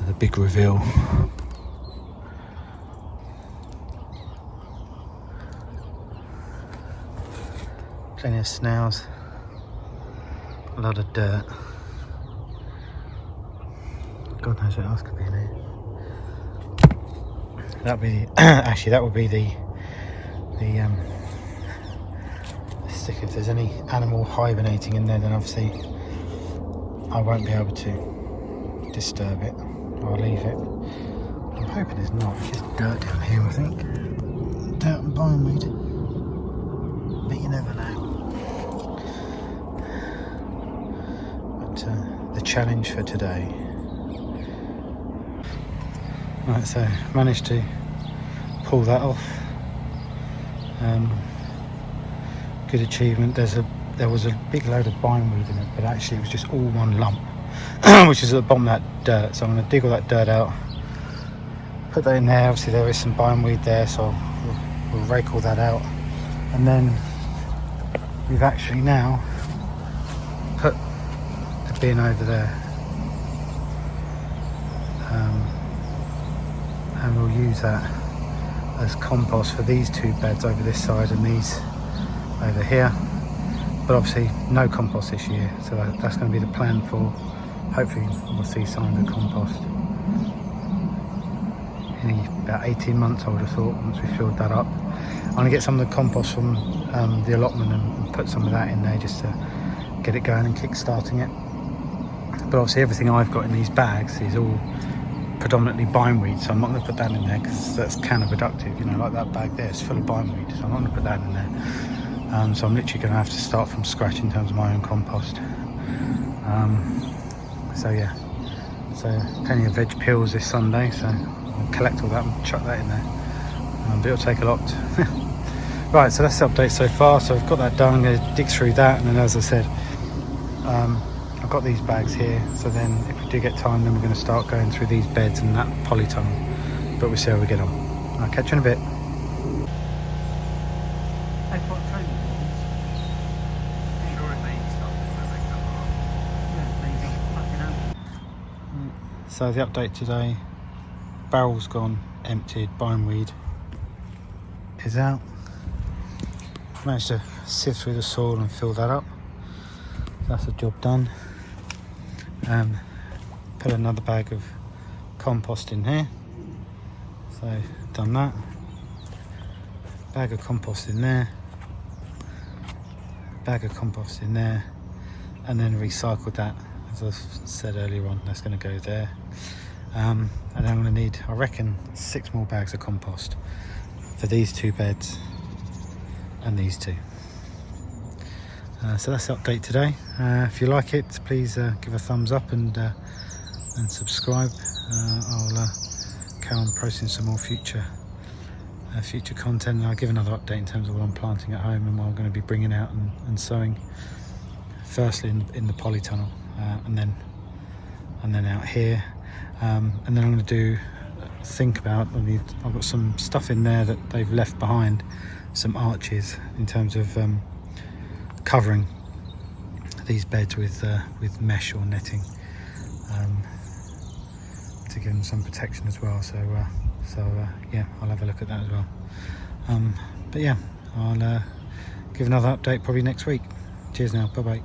The big reveal. Plenty of snails, a lot of dirt. God knows what else could be in here. That'd be actually that would be the stick. If there's any animal hibernating in there, then obviously I won't be able to disturb it. I'll leave it. I'm hoping there's not. It's just dirt down here, I think. Dirt and bindweed. But you never know. But the challenge for today. Right, so managed to pull that off. Good achievement. There was a big load of bindweed in it, but actually it was just all one lump. Which is at the bottom of that dirt, so I'm going to dig all that dirt out, put that in there. Obviously there is some bindweed there, so we'll rake all that out, and then we've actually now put the bin over there, and we'll use that as compost for these two beds over this side and these over here. But obviously no compost this year, so that's going to be the plan for. Hopefully we'll see signs of compost in about 18 months, I would have thought, once we filled that up. I'm going to get some of the compost from the allotment and put some of that in there just to get it going and kick-starting it. But obviously everything I've got in these bags is all predominantly bindweed, so I'm not going to put that in there because that's counterproductive. You know, like that bag there is full of bindweed, so I'm not going to put that in there. So I'm literally going to have to start from scratch in terms of my own compost. So yeah, so plenty of veg peels this Sunday, so I'll collect all that and chuck that in there. But it'll take a lot. Right, so that's the update so far. So I've got that done. I'm going to dig through that, and then as I said, I've got these bags here. So then if we do get time, then we're going to start going through these beds and that polytunnel. But we'll see how we get on. I'll catch you in a bit. So the update today, barrel's gone, emptied, bindweed is out. Managed to sift through the soil and fill that up. That's the job done. Put another bag of compost in here. So done that. Bag of compost in there. Bag of compost in there. And then recycled that. As I said earlier on, that's going to go there. And then I'm going to need, I reckon, 6 more bags of compost for these 2 beds and these 2. So that's the update today. If you like it, please give a thumbs up and subscribe. I'll carry on posting some more future content, and I'll give another update in terms of what I'm planting at home and what I'm going to be bringing out and sowing. Firstly in the polytunnel. And then out here, and then I'm going to think about, I've got some stuff in there that they've left behind, some arches in terms of covering these beds with mesh or netting, to give them some protection as well. So yeah, I'll have a look at that as well. But yeah, I'll give another update probably next week. Cheers now, bye bye.